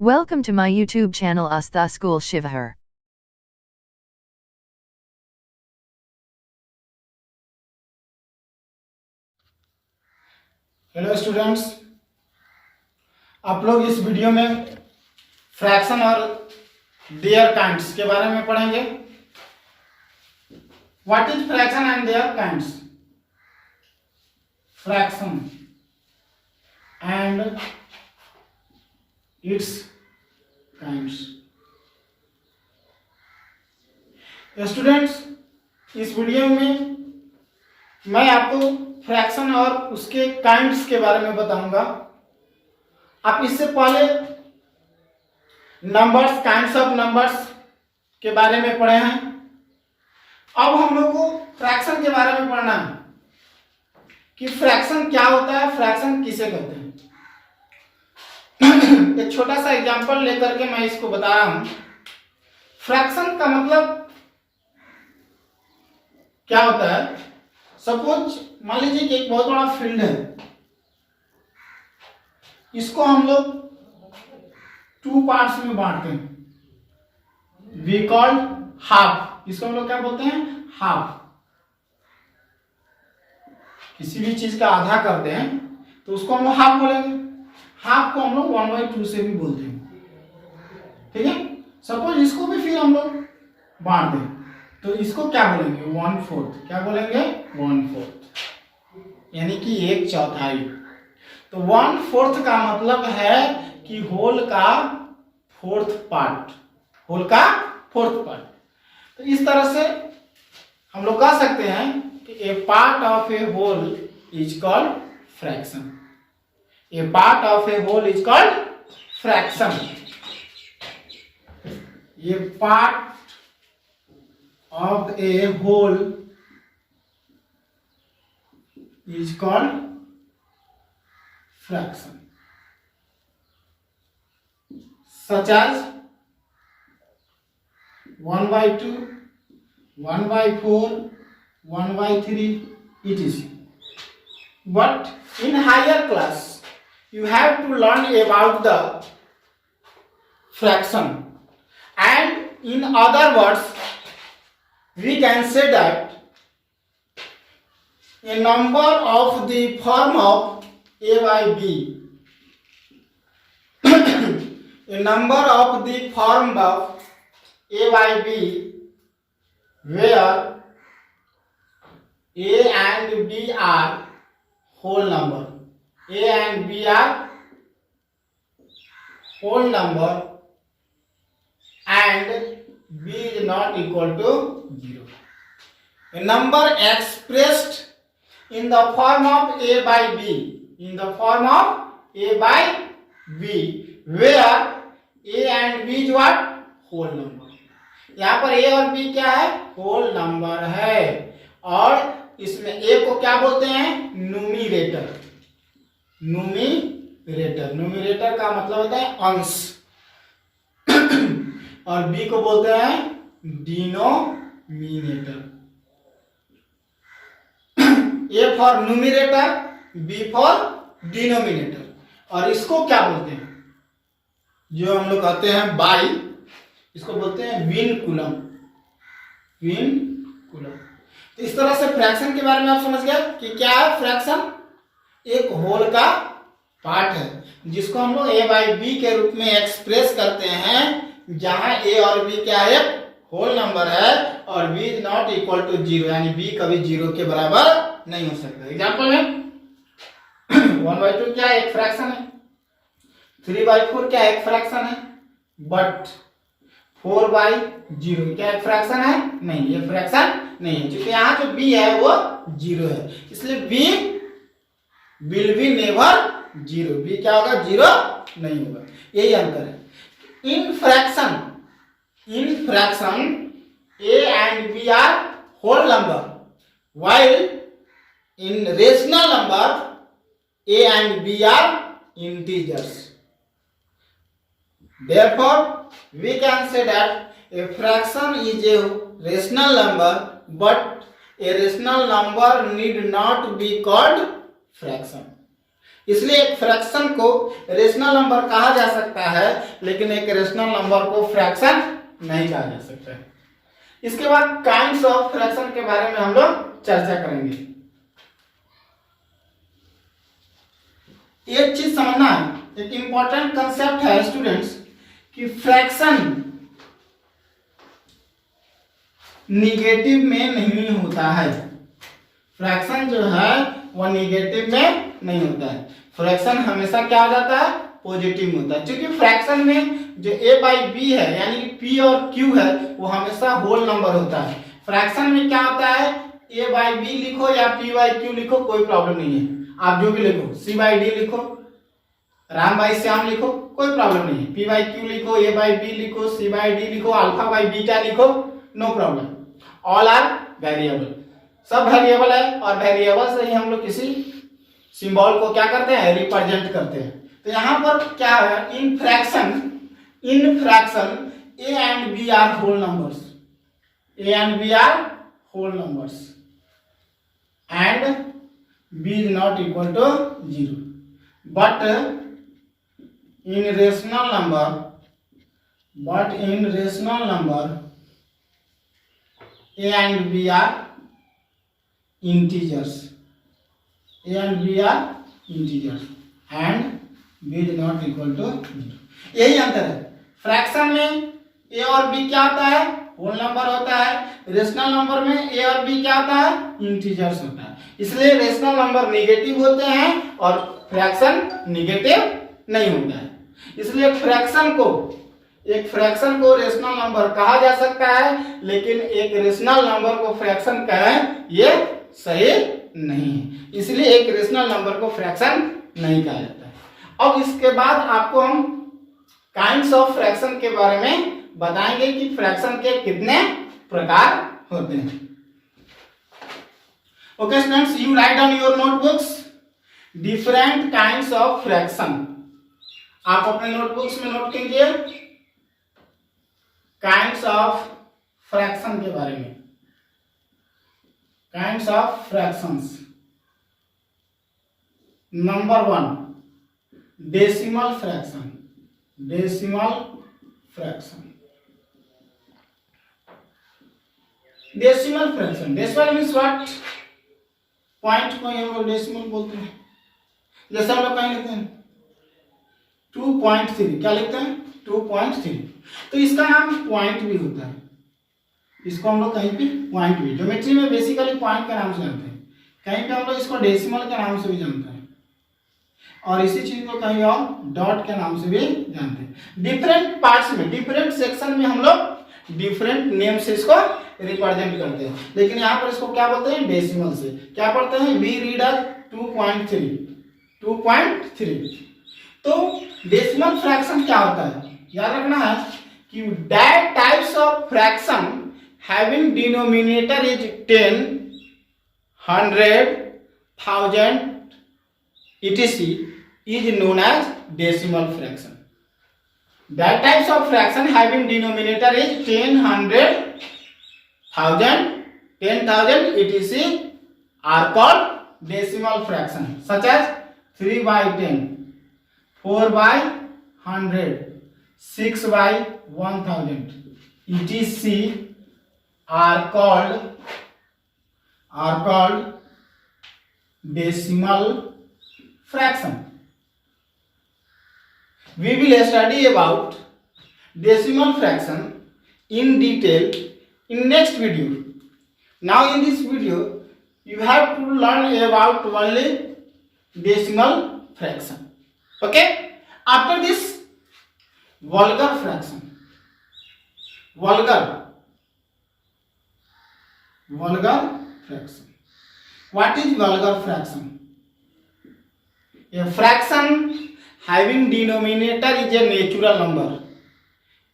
Welcome to my YouTube channel Astha School Shivahar. Hello students, आप लोग इस video में फ्रैक्शन और देयर काइंड्स के बारे में पढ़ेंगे। What is fraction and their kinds? Fraction and its kinds. Students, इस वीडियो में मैं आपको फ्रैक्शन और उसके काइंड्स के बारे में बताऊंगा। आप इससे पहले नंबर्स, काइंड्स ऑफ नंबर्स के बारे में पढ़े हैं। अब हम लोग को फ्रैक्शन के बारे में पढ़ना है कि फ्रैक्शन क्या होता है, फ्रैक्शन किसे कहते हैं। एक छोटा सा एग्जांपल लेकर के मैं इसको बता रहा हूं। फ्रैक्शन का मतलब क्या होता है? सपोज मान लीजिए कि एक बहुत बड़ा फील्ड है, इसको हम लोग 2 पार्ट्स में बांटते हैं। We call half. इसको हम लोग क्या बोलते हैं? हाफ। किसी भी चीज का आधा करते हैं तो उसको हम लोग हाफ बोलेंगे। हाफ को हम लोग 1/2 से भी बोलते हैं, ठीक है। सपोज इसको भी फिर हम लोग बांट दें तो इसको क्या बोलेंगे? 1/4। क्या बोलेंगे? 1/4, यानी कि 1/4। तो 1/4 का मतलब है कि होल का 4th पार्ट। होल का 4th पार्ट। तो इस तरह से हम लोग कह सकते हैं कि a part of a whole is called fraction. A part of a whole is called fraction. A part of a whole is called fraction, such as 1/2, 1/4, 1/3, etc. But in higher class you have to learn about the fraction, and in other words we can say that a number of the form of a by b a number of the form of a by b where a and b are whole number. A and b are whole number and b is not equal to 0. A number expressed in the form of a by b, in the form of a by b, where a and b is what? Whole number. यहाँ पर a और b क्या है? Whole number है। और इसमें a को क्या बोलते हैं? न्यूमिरेटर। न्यूमिरेटर, न्यूमिरेटर का मतलब होता है अंश। और b को बोलते हैं denominator. a for numerator, b for denominator. और इसको क्या बोलते हैं? जो हम लोग कहते हैं बाई, इसको बोलते हैं विनकुलम। विनकुलम। तो इस तरह से फ्रैक्शन के बारे में आप समझ गए कि क्या है फ्रैक्शन? एक होल का पार्ट है जिसको हम लोग a बाई b के रूप में एक्सप्रेस करते हैं, जहां a और b क्या है? होल नंबर है और b is not equal to 0, यानी b कभी 0 के बराबर नहीं हो सकता। एग्जांपल में 1/2 क्या है? एक फ्रैक्शन है। 3/4 क्या है? एक फ्रैक्शन है। बट 4/0 क्या एक फ्रैक्शन है? नहीं, ये फ्रैक्शन नहीं है, क्योंकि यहाँ जो b है वो 0 है, इसलिए b will be never 0। b क्या होगा? 0 नहीं होगा। यही अंतर है। In fraction, a and b are whole number, while in rational number, a and b are integers. Therefore, we can say that a fraction is a rational number, but a rational number need not be called fraction. इसलिए एक fraction को rational number कहा जा सकता है, लेकिन एक rational number को फ्रैक्शन नहीं कहा जा सकता है। इसके बाद काइंड्स ऑफ फ्रैक्शन के बारे में हम लोग चर्चा करेंगे। एक चीज समझना है, एक इंपॉर्टेंट कंसेप्ट है स्टूडेंट्स कि फ्रैक्शन निगेटिव में नहीं होता है। फ्रैक्शन जो है वह निगेटिव में नहीं होता है। फ्रैक्शन हमेशा क्या हो जाता है, पॉजिटिव होता है, क्योंकि फ्रैक्शन में जो a बाई बी है यानी p और q है वो हमेशा होल नंबर होता है। फ्रैक्शन में क्या होता है, a बाई बी लिखो या p बाई q लिखो, कोई प्रॉब्लम नहीं है, आप जो भी लिखो, c बाई डी लिखो, राम बाई श्याम लिखो, कोई प्रॉब्लम नहीं है, p बाई q लिखो, a बाई बी लिखो, c बाई डी लिखो, अल्फा बाई बीटा लिखो, no problem, all are variable, सब वेरिएबल है और वेरिएबल से ही हम लोग किसी सिंबल को क्या करते हैं, रिप्रेजेंट करते हैं। तो यहाँ पर क्या है, in fraction a and b are whole numbers, a and b are whole numbers and b is not equal to 0, but in rational number a and b are integers, and b is not equal to 0। यही अंतर है। Fraction में a और b क्या होता है, whole number होता है, रेशनल नंबर में a और b क्या होता है, इंटीजर्स होता है। इसलिए रेशनल नंबर नेगेटिव होते हैं और फ्रैक्शन नेगेटिव नहीं होता है। इसलिए एक फ्रैक्शन को रेशनल नंबर कहा जा सकता है, लेकिन एक रेशनल नंबर को फ्रैक्शन कहें ये सही नहीं है। इसलिए एक रेशनल नंबर को फ्रैक्शन नहीं कहा जाता है। अब इसके बाद आपको हम काइंड्स ऑफ फ्रैक्शन के बारे में बताएंगे कि फ्रैक्शन के कितने प्रकार होते हैं। Okay students, you right on your notebooks different kinds of fraction. आप अपने नोटबुक्स में नोट कीजिए काइंड्स ऑफ फ्रैक्शन के बारे में। Kinds of fractions. Number 1, decimal fraction. Decimal fraction decimal means what, point को हम लोग डेसिमल बोलते हैं। जैसे हम लोग कहीं लिखते हैं 2.3, क्या लिखते हैं 2.3, तो इसका नाम पॉइंट भी होता है। इसको हम लोग कहीं पे पॉइंट भी, ज्योमेट्री में बेसिकली पॉइंट के नाम से जानते हैं, कहीं पे हम लोग इसको डेसिमल के नाम से भी जानते हैं, और इसी चीज को कहीं और डॉट के नाम से भी जानते हैं। डिफरेंट पार्ट्स में, डिफरेंट सेक्शन में हम लोग डिफरेंट नेम से इसको रिप्रेजेंट करते हैं, लेकिन यहाँ पर इसको क्या बोलते हैं, डेसिमल से। क्या पढ़ते हैं, वी रीड एज 2.3। तो डेसिमल फ्रैक्शन क्या होता है, याद रखना है कि that types of fraction having denominator is 10, 100, 1000 etc is known as decimal fraction. That types of fraction having denominator is 10, 100, 1000, 10,000 etc are called decimal fraction, such as 3 by 10, 4 by 100, 6 by 1000 etc are called decimal fraction. We will study about decimal fraction in detail in next video. Now in this video you have to learn about only decimal fraction. Okay, after this vulgar fraction. Vulgar fraction. What is vulgar fraction? A fraction having denominator is a natural number.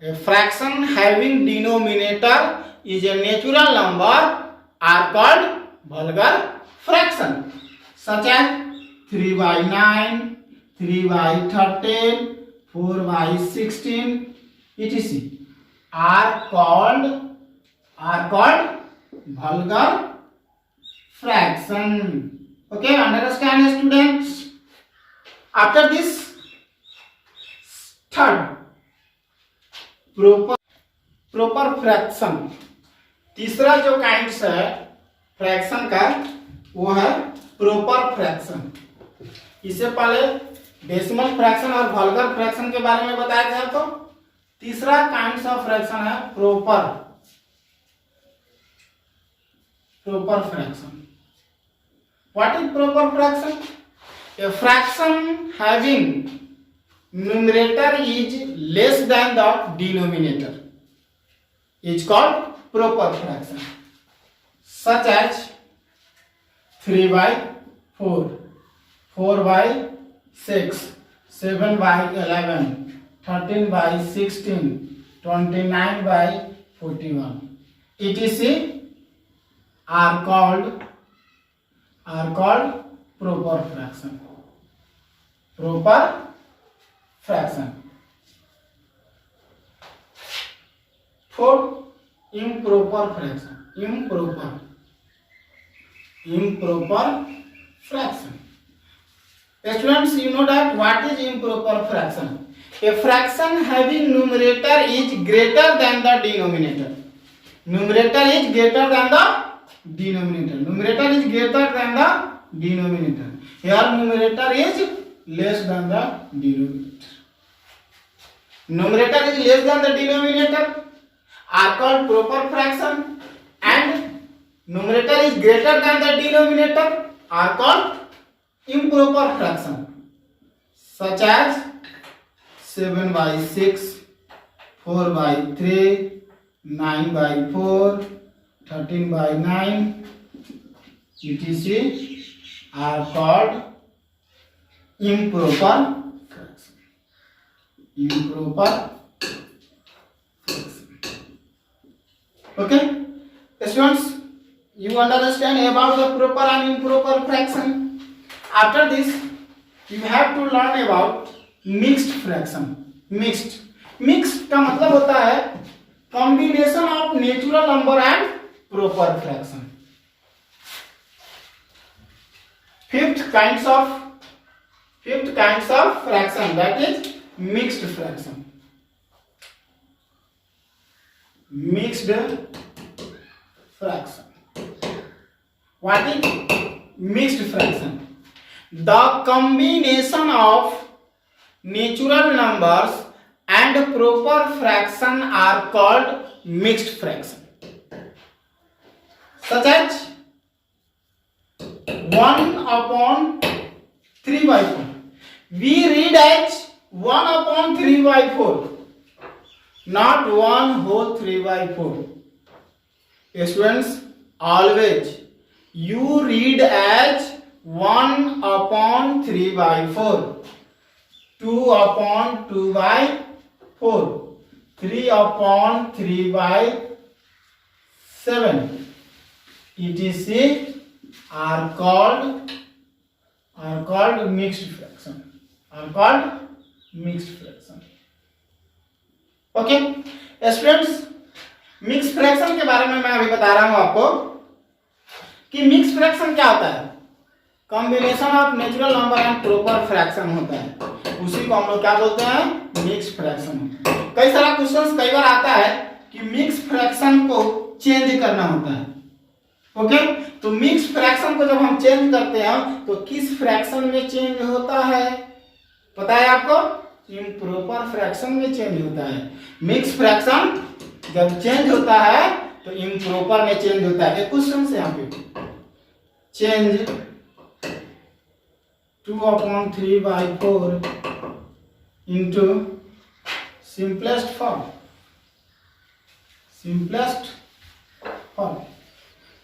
A fraction having denominator is a natural number are called vulgar fraction, such as 3 by 9, 3 by 13, 4 by 16 etc are called vulgar fraction. Okay, understand students? After this third proper fraction, तीसरा जो kinds है fraction का वो है proper fraction. इससे पहले decimal fraction और vulgar fraction के बारे में बताया गया, तो तीसरा काइंड्स ऑफ फ्रैक्शन है proper fraction. What is proper fraction? A fraction having numerator is less than the denominator is called proper fraction, such as 3 by 4, 4 by 6, 7 by 11, 13 by 16, 29 by 41, etc. are called proper fraction. Proper fraction. Fourth, improper fraction. Improper fraction. Students, you know that what is improper fraction? A fraction having numerator is greater than the denominator. Numerator is greater than the denominator. Numerator is greater than the denominator. Here numerator is less than the denominator. Numerator is less than the denominator are called proper fraction, and numerator is greater than the denominator are called improper fraction, such as 7 by 6, 4 by 3, 9 by 4, 13 by 9, etc. are called improper fraction. Improper. Okay, students, you understand about the proper and improper fraction. After this, you have to learn about mixed fraction. Mixed का मतलब होता है combination of natural number and proper fraction. Fifth kinds of fraction, that is mixed fraction. Mixed fraction. What is mixed fraction? The combination of natural numbers and proper fraction are called mixed fraction. Such as 1/3/4. We read as 1/3/4. Not 1/3/4. Students, always you read as 1/3/4, 2/2/4, 3/3/7, etc. are called mixed fraction. Okay students, mix fraction के बारे में मैं अभी बता रहा हूं आपको कि मिक्स फ्रैक्शन क्या होता है। Combination of natural number and proper fraction होता है, उसी को हम लोग क्या बोलते हैं, मिक्स फ्रैक्शन। कई सारा क्वेश्चंस कई बार आता है कि मिक्स फ्रैक्शन को चेंज करना होता है। ओके, तो मिक्स फ्रैक्शन को जब हम चेंज करते हैं तो किस फ्रैक्शन में चेंज होता है पता है आपको? इम्प्रॉपर फ्रैक्शन में चेंज होता है। मिक्स फ्रैक्शन जब चेंज होता है तो इम्प्रॉपर में चेंज होता है। एक क्वेश्चन से यहाँ पे चेंज 2/3/4 into simplest form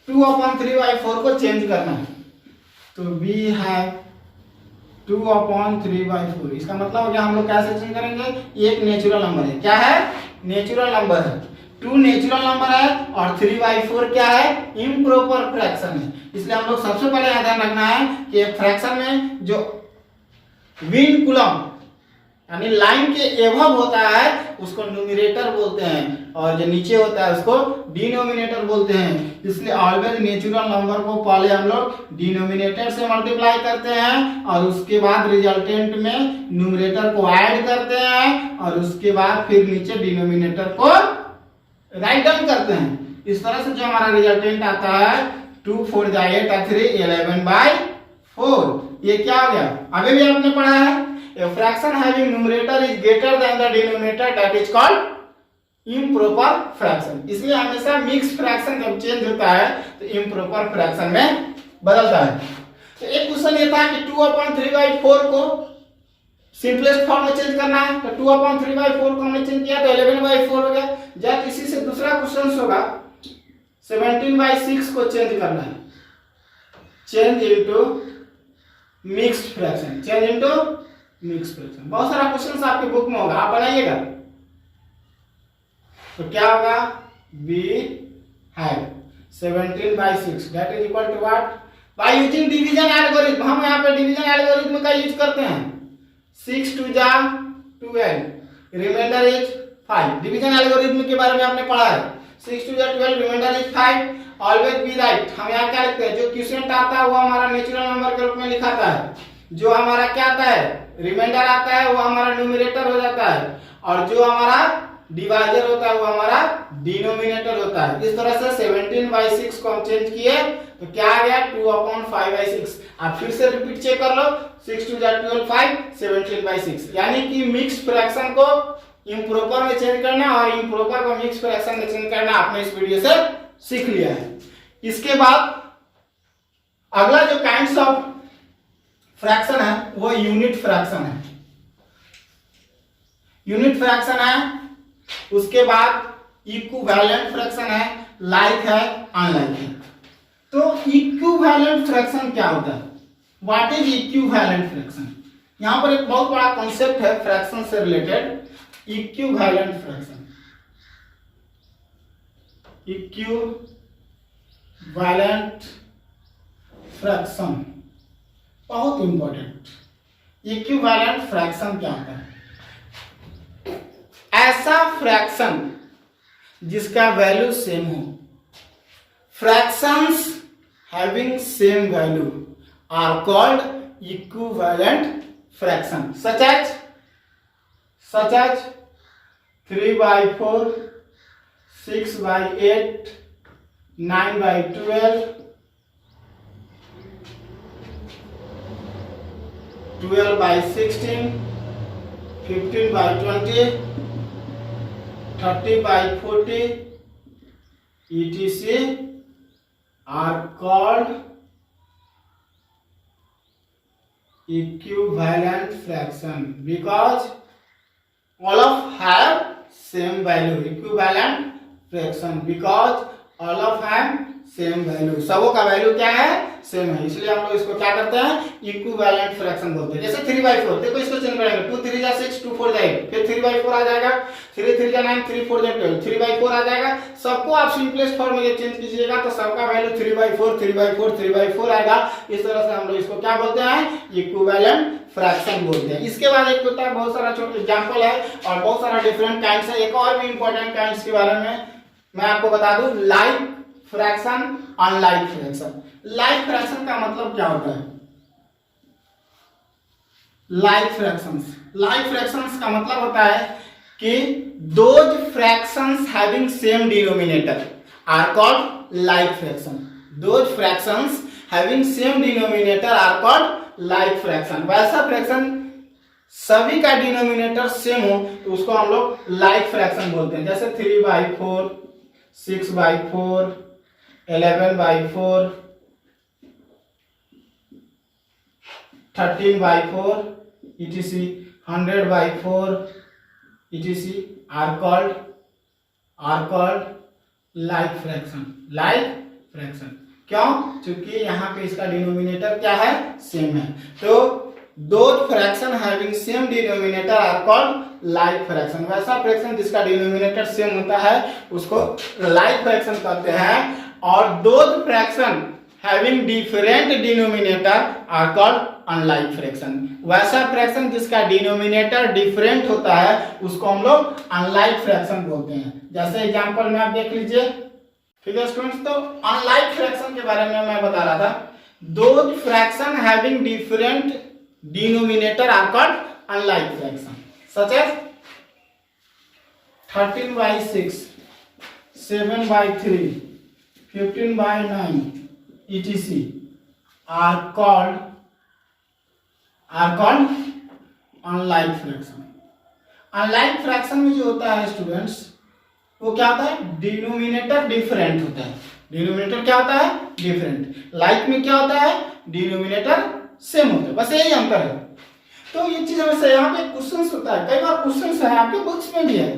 2/3/4 को चेंज करना है तो वी हैव 2/3/4। इसका मतलब हो गया हम लोग कैसे चेंज करेंगे, एक नेचुरल नंबर है, क्या है, नेचुरल नंबर है, 2 नेचुरल नंबर है और 3/4 क्या है, इम्प्रॉपर फ्रैक्शन है। इसलिए हम लोग सबसे पहले ध्यान रखना है कि फ्रैक्शन में जो विन कुलम यानी लाइन के एवब होता है उसको न्यूमरेटर बोलते हैं और जो नीचे होता है उसको डिनोमिनेटर बोलते हैं। इसलिए ऑलवेज नेचुरल नंबर को पहले हम लोग डिनोमिनेटर से मल्टीप्लाई करते हैं और उसके बाद रिजल्टेंट में न्यूमरेटर को ऐड करते हैं और उसके बाद फिर नीचे डिनोमिनेटर को राइट डाउन करते हैं। इस तरह से जो हमारा रिजल्टेंट आता है 2 4 8 3 11/4। ये क्या हो गया? अभी भी आपने पढ़ा है a fraction having numerator is greater than the denominator that is called improper fraction। इसलिए हमेशा मिक्स फ्रैक्शन जब चेंज होता है तो इम्प्रॉपर फ्रैक्शन में बदलता है। तो एक क्वेश्चन ये था कि 2/3/4 को सिंपलेस्ट फॉर्म में चेंज करना है, तो 2/3/4 को हमने चेंज किया तो 11/4 हो गया। जब इसी से दूसरा क्वेश्चन होगा 17/6 को चेंज करना है, change into mixed fraction, change into mix fraction. बहुत सारा क्वेश्चन आपके बुक में होगा, आप बनाइएगा। तो क्या होगा? we have 17/6 that is equal to what? by using division algorithm। हम यहाँ पे डिवीजन एल्गोरिथम का यूज करते हैं। 6 2 जा 12, रिमाइंडर इज 5। डिवीजन एल्गोरिथम के बारे में आपने पढ़ा है। 6 2 जा 12, reminder is 5। Always be right. हम यहाँ क्या लिखते हैं? जो क्वोशिएंट आता है वो हमारा नेचुरल नंबर के रूप में लिखाता है, जो हमारा क्या आता है रिमाइंडर आता है वो हमारा न्यूमरेटर हो जाता है, और जो हमारा डिवाइजर होता है वो हमारा डिनोमिनेटर होता है। इस तरह से 17/6 को हम चेंज किए तो क्या आ गया? 2/5/6। आप फिर से रिपीट चेक कर लो। 6 2 12 5 17/6। यानी कि मिक्स फ्रैक्शन को इम्प्रॉपर में चेंज करना और इम्प्रॉपर को मिक्स फ्रैक्शन में चेंज करना आपने इस वीडियो से सीख लिया है। इसके बाद अगला जो काइंड्स ऑफ फ्रैक्शन है वो यूनिट फ्रैक्शन है। यूनिट फ्रैक्शन है, उसके बाद इक्विवेलेंट फ्रैक्शन है, लाइक है, अनलाइक है। तो इक्विवेलेंट फ्रैक्शन क्या होता है? What is equivalent fraction? यहां पर एक बहुत बड़ा कॉन्सेप्ट है फ्रैक्शन से related, equivalent fraction. Equivalent fraction बहुत इंपॉर्टेंट। इक्विवेलेंट फ्रैक्शन क्या होता है? ऐसा फ्रैक्शन जिसका वैल्यू सेम हो। Fractions having same value are called equivalent fraction, such as 3/4, 6/8, 9/12, 12/16, 15/20, 30/40, etc. are called equivalent fraction because all of have same value. Equivalent fraction because all of have same value, सबों का value क्या है? Same है, इसलिए हम लोग इसको क्या करते हैं? इक्विवेलेंट फ्रैक्शन बोलते हैं। जैसे 3/4, देखो इसको चेंज करेंगे, 2 3 जा 6, 2 4 जा 8, फिर 3/4 आ जाएगा, 3 3 जा 9, 3 4 जा 12, 3/4 आ जाएगा। सबको आप सिंपलेस्ट फॉर्म में चेंज कीजिएगा तो सबका वैल्यू 3/4 3/4 3/4 आएगा। इस तरह से हम लोग इसको क्या बोलते हैं? इक्विवेलेंट फ्रैक्शन बोलते हैं। इसके बाद एक होता है, बहुत सारा छोटा एग्जांपल है और बहुत सारा डिफरेंट काइंड्स है। एक और भी इंपॉर्टेंट काइंड्स के बारे में मैं आपको बता दूं, like fraction, unlike fraction. Like fraction का मतलब क्या होता है? लाइक फ्रैक्शंस का मतलब होता है कि those fractions having same denominator are called like fraction. Those fractions having same denominator are called like fraction. वैसा फ्रैक्शन सभी का डिनोमिनेटर सेम हो तो उसको हम लोग लाइक फ्रैक्शन बोलते हैं। जैसे 3/4, 6/4, 11/4, 13/4, etc. 100/4, etc. are called like fraction. Like fraction क्यों? क्योंकि यहाँ पे इसका डिनोमिनेटर क्या है? सेम है। तो those fraction having same denominator are called like fraction। वैसा फ्रैक्शन जिसका डिनोमिनेटर सेम होता है उसको like fraction कहते हैं। और those fraction having different denominator are called unlike fraction. वैसा फ्रैक्शन जिसका डिनोमिनेटर डिफरेंट होता है उसको हम लोग अनलाइक फ्रैक्शन बोलते हैं। जैसे एग्जांपल में आप देख लीजिए, ठीक है स्टूडेंट्स। तो अनलाइक फ्रैक्शन के बारे में मैं बता रहा था, दो fraction having different denominator are called unlike fraction, such as 13/6, 7/3, 15/9 etc are called unlike fraction. Unlike fraction में जो होता है स्टूडेंट्स, वो क्या होता है, डिनोमिनेटर डिफरेंट होता है। डिनोमिनेटर क्या होता है, डिफरेंट। लाइक में क्या होता है, डिनोमिनेटर सेम होता है, बस यही अंतर है। तो ये चीज हमेशा यहाँ पे क्वेश्चन होता है, कई बार क्वेश्चन है आपके बुक्स में भी है,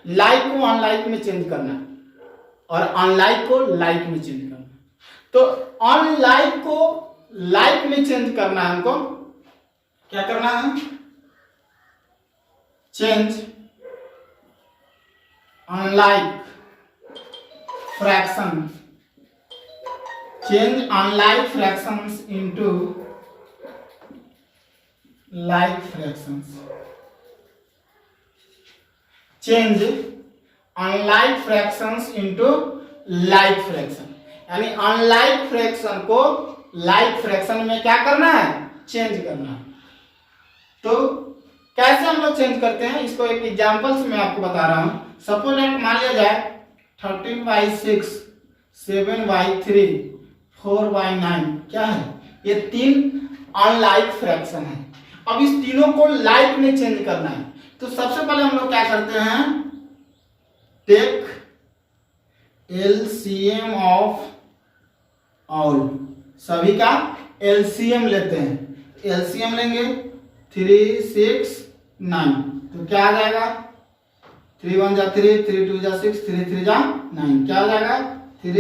लाइक को अनलाइक में चेंज करना और अनलाइक को लाइक में चेंज करना। तो अनलाइक को लाइक में चेंज करना है, हमको क्या करना है, change unlike fraction, change unlike fractions into like fractions, change unlike fractions into like fraction. यानी अनलाइक फ्रैक्शन को लाइक फ्रैक्शन में क्या करना है, चेंज करना है। तो कैसे हम लोग चेंज करते हैं, इसको एक एग्जांपल से मैं आपको बता रहा हूं। सपोज दैट मान लिया जाए 13/6, 7/3, 4/9 क्या है, ये तीन अनलाइक फ्रैक्शन है। अब इस तीनों को लाइक में चेंज करना है। तो सबसे पहले हम लोग क्या करते हैं, टेक एलसीएम ऑफ ऑल, सभी का एलसीएम लेते हैं। एलसीएम लेंगे 3, 6, 9, तो क्या आ जाएगा, 3 1 जा 3, 3 2 जा 6, 3 3 जा 9, क्या आ जाएगा 3 ×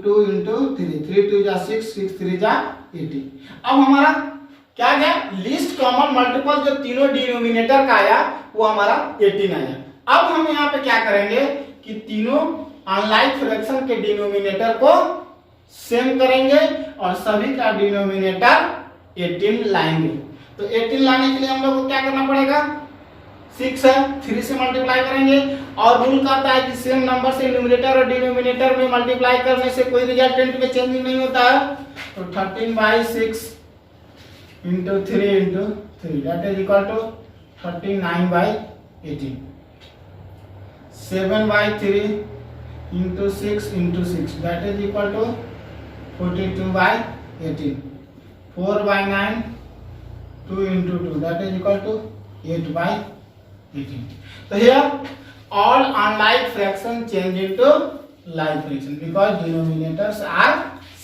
2 × 3, 3 2 जा 6, 6 3 जा 18। अब हमारा क्या गया, लिस्ट कॉमन मल्टीपल जो तीनों डिनोमिनेटर का आया वो हमारा 18 आया। अब हम यहाँ पे क्या करेंगे कि तीनों अनलाइक फ्रैक्शन के डिनोमिनेटर को सेम करेंगे और सभी का डिनोमिनेटर 18 लाएंगे। तो 18 लाने के लिए हम लोग को क्या करना पड़ेगा, 6 है, 3 से मल्टीप्लाई करेंगे। और रूल कहता है कि सेम नंबर से न्यूमरेटर और डिनोमिनेटर में मल्टीप्लाई करने से कोई रिजल्टेंट में चेंज नहीं होता है। तो 13/6 into 3 into 3 that is equal to 39/18, 7/3 into 6 into 6 that is equal to 42/18, 4/9 2 into 2 that is equal to 8/18. So here all unlike fraction change into like fraction because denominators are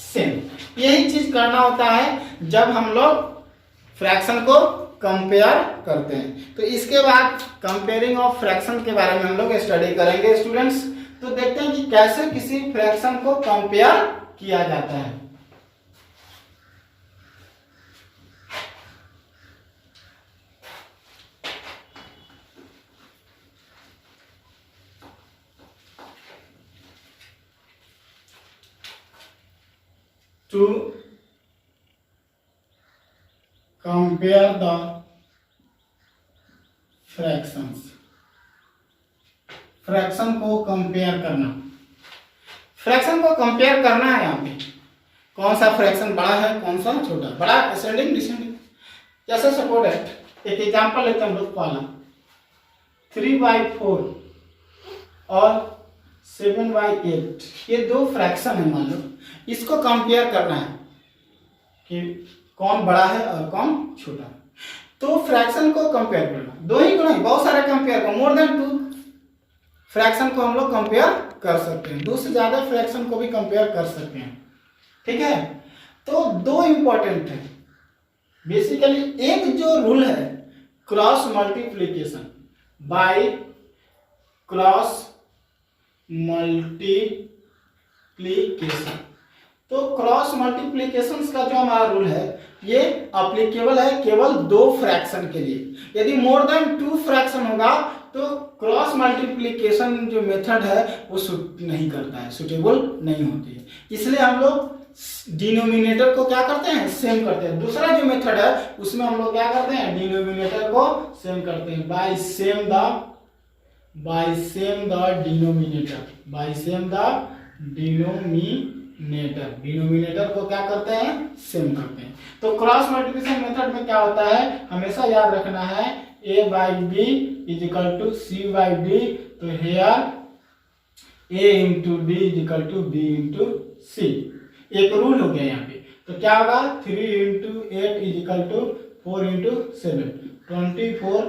same. यही चीज करना होता है जब हम लोग फ्रैक्शन को compare करते हैं। तो इसके बाद कंपेयरिंग ऑफ फ्रैक्शन के बारे में हम लोग स्टडी करेंगे स्टूडेंट्स। तो देखते हैं कि कैसे किसी फ्रैक्शन को कंपेयर किया जाता है। To compare the fractions, fraction को कंपेयर करना। फ्रैक्शन को कंपेयर करना है, यहाँ पे कौन सा फ्रैक्शन बड़ा है कौन सा छोटा, बड़ा असेंडिंग डिसेंडिंग। जैसे सपोज एक एग्जांपल लेते हैं हम लोग, पहला 3/4 और 7/8, ये दो फ्रैक्शन है मान लो, इसको कंपेयर करना है कि कौन बड़ा है और कौन छोटा है। तो फ्रैक्शन को कंपेयर करना, दो ही को नहीं बहुत सारे कंपेयर कर, मोर देन 2 फ्रैक्शन को हम लोग कंपेयर कर सकते हैं, 2 से ज्यादा फ्रैक्शन को भी कंपेयर कर सकते हैं, ठीक है। तो दो इंपॉर्टेंट है बेसिकली, एक जो रूल है cross multiplication, by cross multiplication. तो क्रॉस मल्टीप्लीकेशन का जो हमारा रूल है ये अप्लीकेबल है केवल 2 फ्रैक्शन के लिए। यदि मोर देन 2 फ्रैक्शन होगा तो क्रॉस मल्टीप्लीकेशन जो मेथड है वो सूट नहीं करता है, सुटेबल नहीं होती है। इसलिए हम लोग डिनोमिनेटर को क्या करते हैं, सेम करते हैं। दूसरा जो मेथड है उसमें हम लोग क्या करते हैं, डिनोमिनेटर को सेम करते हैं बाय सेम द डिनोमिनेटर को क्या करते हैं, सेम करते हैं। तो क्रॉस मल्टीप्लिकेशन मेथड में क्या होता है, हमेशा याद रखना है a by b is equal to c by d। तो here a into d is equal to b into c, एक रूल हो गया यहाँ पे। तो क्या होगा, 3 into 8 is equal to 4 into 7, 24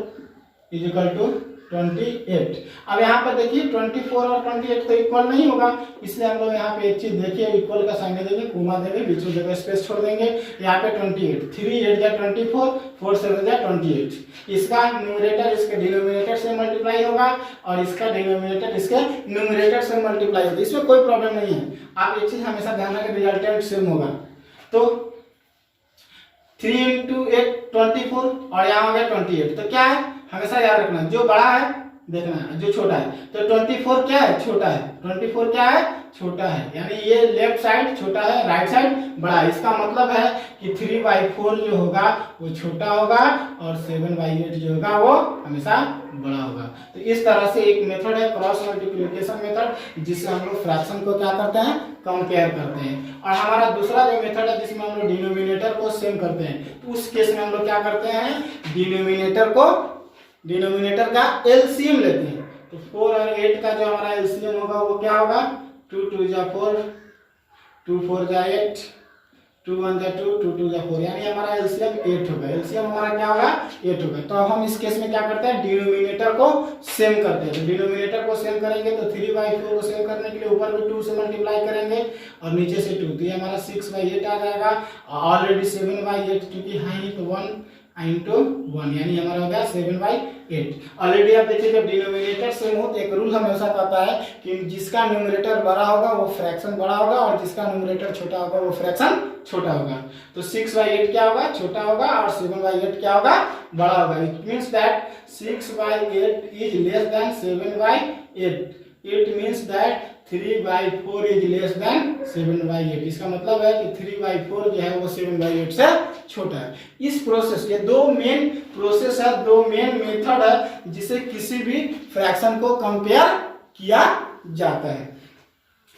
is equal to 28। अब यहाँ पर देखिए 24 और 28 तो इक्वल नहीं होगा, इसलिए हम लोग यहाँ पे एक चीज देखिए, इक्वल का साइन देंगे, कोमा देंगे, बीच में जगह स्पेस छोड़ देंगे। यहाँ पे 28, 3 8 जा 24, 4 7 जा 28। इसका न्यूमरेटर इसके डिनोमिनेटर से मल्टीप्लाई होगा और इसका डिनोमिनेटर इसके न्यूमरेटर से मल्टीप्लाई होगा। इसमें कोई प्रॉब्लम नहीं है। आप एक चीज हमेशा ध्यान रखें, रिजल्टेंट सेम होगा। तो 3 into 8 24 और यहाँ हो गया 28। तो क्या है, हमेशा याद रखना, जो बड़ा है देखना है, जो छोटा है। तो 24 क्या है, छोटा है। 24 क्या है, छोटा है, यानी ये लेफ्ट साइड छोटा है, राइट साइड बड़ा है। इसका मतलब है कि 3/4 जो होगा वो छोटा होगा और 7/8 जो होगा वो हमेशा बड़ा होगा। तो इस तरह से एक मेथड है क्रॉस मल्टीप्लिकेशन मेथड, जिससे हम लोग फ्रैक्शन को क्या करते हैं, कंपेयर करते हैं। और हमारा दूसरा जो मेथड है जिसमें हम लोग डिनोमिनेटर को सेम करते हैं, तो उस केस में हम लोग क्या करते हैं, डिनोमिनेटर का एलसीएम लेते हैं। तो 4 और 8 का जो हमारा एलसीएम होगा वो क्या होगा, 2 2 जा 4, 2 4 जा 8, 2 1 जा 2, 2 2 जा 4, यानी हमारा एलसीएम 8 होगा। एलसीएम हमारा क्या होगा, 8 होगा। तो हम इस केस में क्या करते हैं, डिनोमिनेटर को सेम करते हैं। तो डिनोमिनेटर को सेम करेंगे तो 3/4 को सेम करने के लिए ऊपर भी 2 से मल्टीप्लाई करेंगे और नीचे से 2, तो ये हमारा 6/8 आ जाएगा। ऑलरेडी 7/8 क्योंकि है तो 1 into 1, यानी हमारा हो गया 7/8। ऑलरेडी आप देखिए जब डिनोमिनेटर सेम हो तो एक रूल हमेशा कहता है कि जिसका न्यूमरेटर बड़ा होगा वो फ्रैक्शन बड़ा होगा और जिसका न्यूमरेटर छोटा होगा वो फ्रैक्शन छोटा होगा। तो 6/8 क्या होगा, छोटा होगा और 7/8 क्या होगा, बड़ा होगा। It means that 6/8 is less than 7/8। It means that 3/4 is less than 7/8। इसका मतलब है कि 3/4 जो है वो 7/8 से छोटा है। इस प्रोसेस के दो मेन प्रोसेस है, दो मेन मेथड है जिसे किसी भी फ्रैक्शन को कंपेयर किया जाता है।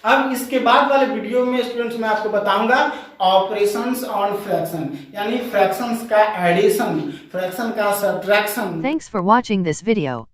अब इसके बाद वाले वीडियो में स्टूडेंट्स मैं आपको बताऊंगा ऑपरेशंस ऑन फ्रैक्शन, यानी फ्रैक्शंस का एडिशन, फ्रैक्शन का subtraction. Thanks for watching this video.